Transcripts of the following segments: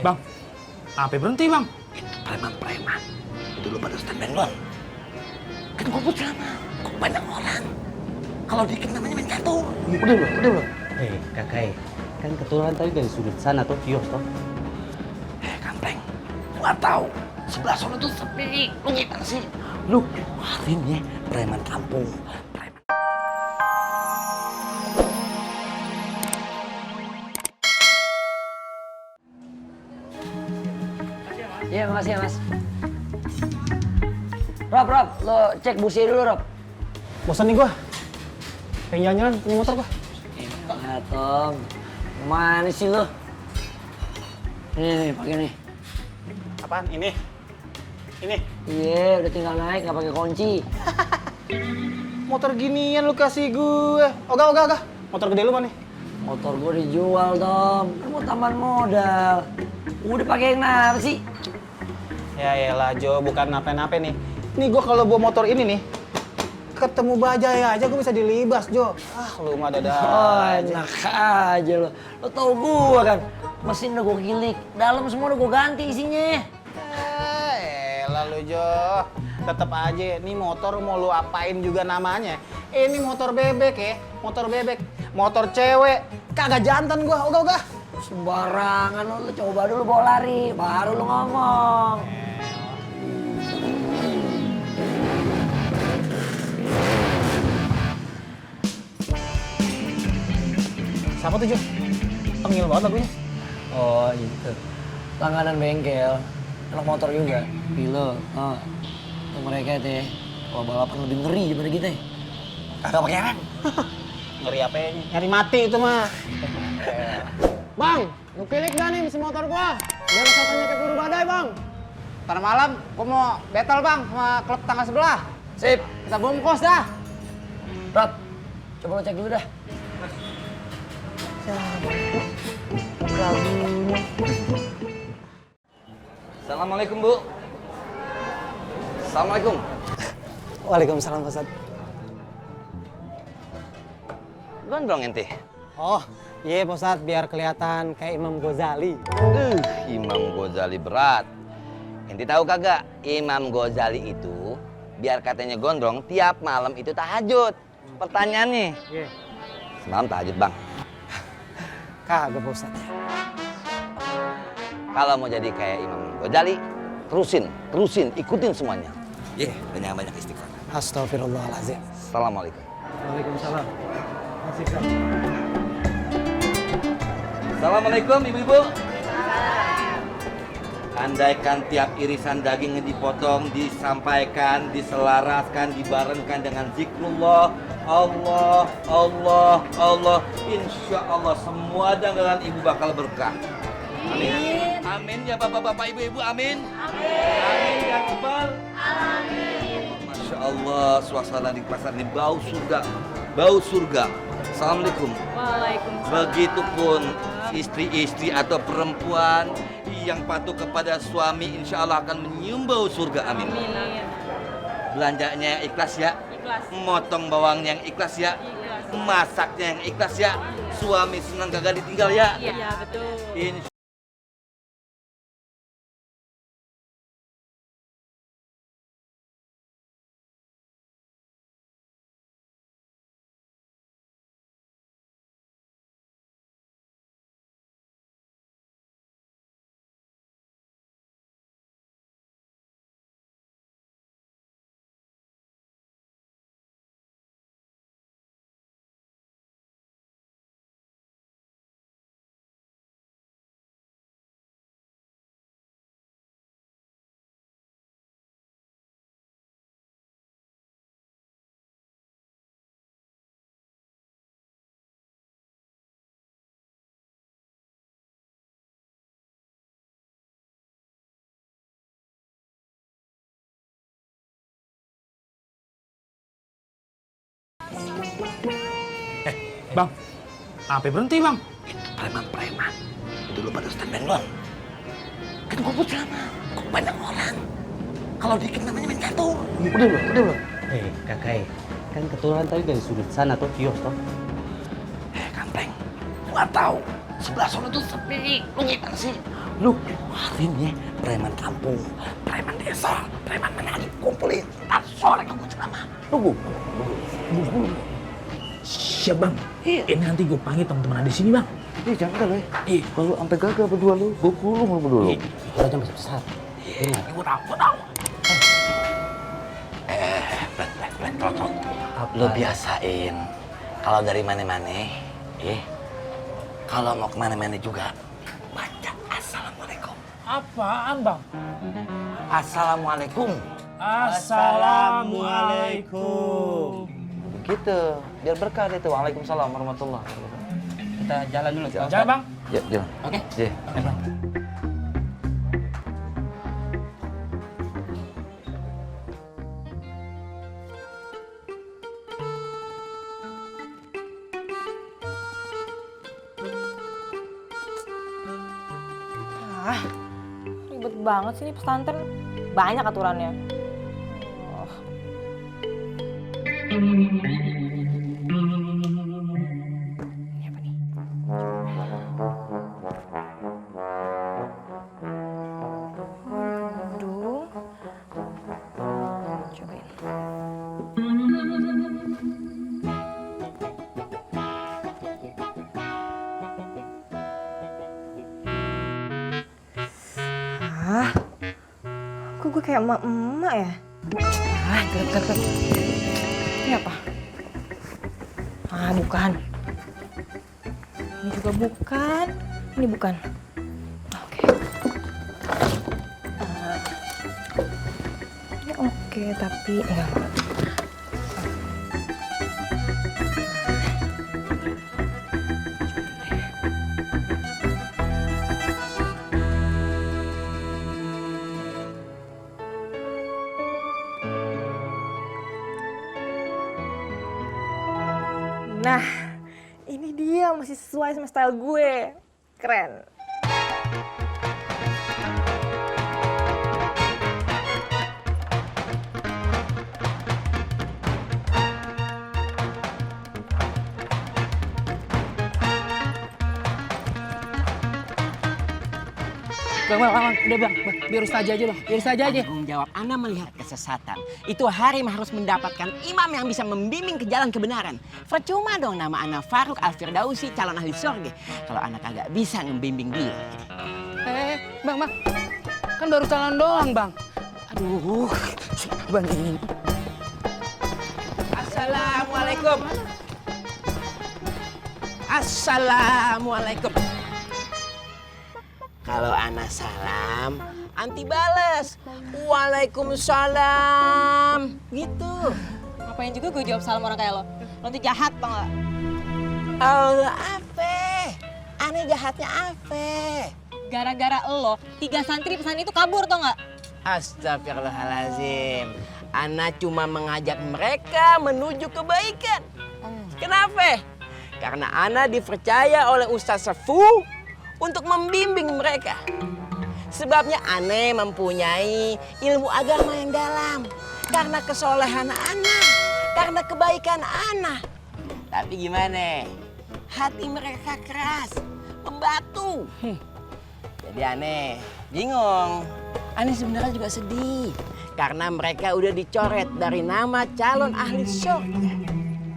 Bang, apa berhenti bang? Itu preman-preman. Itu lu pada stand belum? Kan gua pun sama. Kok banyak orang? Kalau dikit namanya main catur. Udah belum? Kakak, kan keturunan tadi dari sudut sana tuh, kios toh. Kampleng, gua tahu sebelah sana tuh sepi. Lu gimana sih? Lu keluarin ya preman kampung. Preman. Iya, makasih ya, Mas. Rob, lo cek busi dulu, Rob. Bosan nih gua. Pengen jalan-jalan, punya motor gua. Ya, Tom. Mana sih lo? Nih, pakai nih. Apaan? Ini? Iya, udah tinggal naik, nggak pakai kunci. Motor ginian lu kasih gue. Ogah. Motor gede lu mana nih? Motor gue dijual, Tom. Kan mau tambahan modal. Udah pakai yang apa sih? Ya elah Jo, bukan nape-nape nih. Nih gua kalau bawa motor ini nih, ketemu bajai aja gua bisa dilibas Jo. Ah, lu mah dadah. Oh, enak aja lo. Lo tau gue kan, mesin udah gue kilik. Dalam semua udah gue ganti isinya. Elah lu Jo. Tetep aja, nih motor mau lu apain juga namanya. Ini motor bebek ya, motor bebek. Motor cewek, kagak jantan gua, ogah. Sembarangan lo coba dulu bawa lari, baru lo ngomong. Siapa tuh Jo? Tengil banget lagunya. Oh gitu. Langganan bengkel, anak motor juga. Pilo, tuh mereka teh. Kalau balapan lebih ngeri daripada kita. Kagak pakai rem. Ngeri apanya? Nyari mati itu mah. Bang, lu kilik gak nih mesin motor gua? Biar kesatannya kayak peluru badai, Bang. Ntar malam gua mau battle, Bang, sama klub tangga sebelah. Sip. Kita bungkus dah. Rob, coba lo cek dulu dah. Assalamualaikum, Bu. Assalamualaikum. Waalaikumsalam, Ustaz. Gondrong ente. Oh, iya Pak Ustaz, biar kelihatan kayak Imam Ghazali. Imam Ghazali berat. Ente tahu kagak? Imam Ghazali itu biar katanya gondrong tiap malam itu tahajud. Pertanyaannya, Iya. semalam tahajud, Bang. Kagak Pak Ustaz. Kalau mau jadi kayak Imam Ghazali, terusin, ikutin semuanya. Banyak istighfar. Astagfirullahaladzim. Assalamualaikum. Waalaikumsalam. Assalamualaikum, Ibu-ibu. Andaikan tiap irisan dagingnya dipotong, disampaikan, diselaraskan, dibarengkan dengan zikrullah, Allah, Allah, Allah. Insya Allah semua dagangan ibu bakal berkah. Amin. Amin ya bapak-bapak, ibu-ibu, amin. Amin ya kebal. Amin. Masya Allah, suasana di pasar ini bau surga. Assalamualaikum. Waalaikumsalam. Begitupun istri-istri atau perempuan yang patuh kepada suami, insya Allah akan menyium bau surga. Amin. Amin. Belanjanya yang ikhlas ya. Ikhlas. Motong bawangnya yang ikhlas ya. Ikhlas. Masaknya yang ikhlas ya. Suami senang kagak ditinggal ya. Iya, betul. Insya Bang, apa berhenti bang? Itu preman-preman. Itu lu pada stand belum? Kan gua pun sama. Kok banyak orang? Kalau dikit namanya main catur. Udah belum? kakak, kan keturunan tadi dari sudut sana tuh, kios toh. Kampleng, gua tahu sebelah sana tuh sepi. Lu gimana sih? Lu kemarin ya, preman kampung, preman desa, preman mana kumpulin. Ntar sore gue ceramah. Lu Siap bang. Ini nanti gue panggil teman-teman di sini bang. jangan kalau ya. Kalau sampai gagal berdua lu, gue gulung lu berdua lu. Kita jangan besar. Gue tahu. Cocok. Lu biasain kalau dari mana-mana, kalau mau kemana-mana juga baca assalamualaikum. Apaan bang? Assalamualaikum. Assalamualaikum. Gitu, biar berkah deh tuh. Waalaikumsalam warahmatullahi wabarakatuh. Kita jalan dulu. Jangan bang. Ya, jalan. Oke. Ya. Ribet banget sih ini pesantren. Banyak aturannya. Oh. Ini apa nih? Aduh. Cobain. Kok gue kayak emak-emak ya? Gelap. Ini apa? Bukan. Ini juga bukan. Ini bukan. Oke. Ini oke, tapi enggak. Nah, ini dia masih sesuai sama style gue. Keren. Bang, udah bang, biar Ustaz aja bang, biar Ustaz aja. Tanggung jawab Ana melihat kesesatan. Itu Harim harus mendapatkan imam yang bisa membimbing ke jalan kebenaran. Percuma dong nama Ana Faruk Al-Firdausi, calon ahli surga. Kalau Ana kagak bisa membimbing dia. Bang, kan baru calon doang bang. Aduh, bang ini. Assalamualaikum. Assalamualaikum. Kalau Ana salam, anti bales. Waalaikumsalam. Gitu. Ngapain juga gue jawab salam orang kayak lo? Lo tuh jahat, tau gak? Allah apa? Aneh jahatnya apa? Gara-gara lo, 3 santri pesan itu kabur, tau gak? Astagfirullahaladzim. Ana cuma mengajak mereka menuju kebaikan. Kenapa? Karena Ana dipercaya oleh Ustaz Sefu untuk membimbing mereka. Sebabnya Ana mempunyai ilmu agama yang dalam. Karena kesolehan Ana, karena kebaikan Ana. Tapi gimana? Hati mereka keras, membatu. Jadi Ana bingung. Ana sebenarnya juga sedih. Karena mereka udah dicoret dari nama calon ahli surga.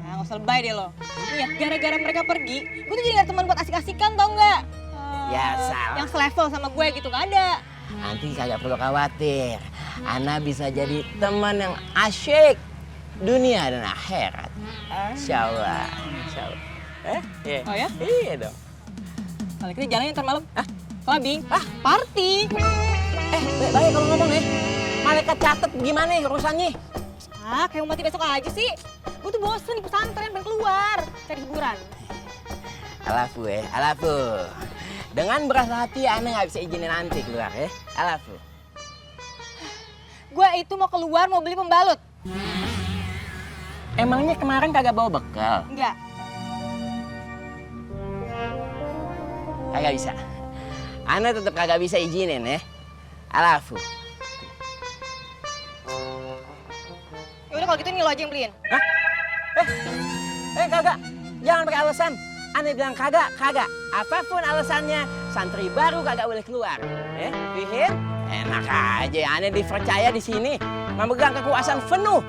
Nah, gak usah lebay deh lo. Iya, gara-gara mereka pergi, gue tuh jadi gak teman buat asik-asikan, tau gak? Ya salah. Yang selevel sama gue gitu, gak ada. Nanti kagak perlu khawatir. Ana bisa jadi teman yang asyik dunia dan akhirat. Insya Allah. Iya. Oh ya? Iya dong. Kali kita jalan ntar malam. Clubbing. Party. Baik kalau ngomong ya. Malaikat catet gimana urusannya? Kayak mau mati besok aja sih. Gue tuh bosen di pesantren, pengen keluar. Cari hiburan. Alafu. Dengan beras hati Ana nggak bisa izinin nanti keluar ya. Alafu. Gue itu mau keluar, mau beli pembalut. Emangnya kemarin kagak bawa bekal? Enggak. Kagak bisa. Ana tetap kagak bisa izinin ya. Alafu. Yaudah kalau gitu ini lo aja yang beliin. Hah? Kagak. Jangan pakai alasan. Ana bilang kagak. Apapun alasannya, santri baru kagak boleh keluar. Paham? Enak aja, aneh dipercaya di sini memegang kekuasaan penuh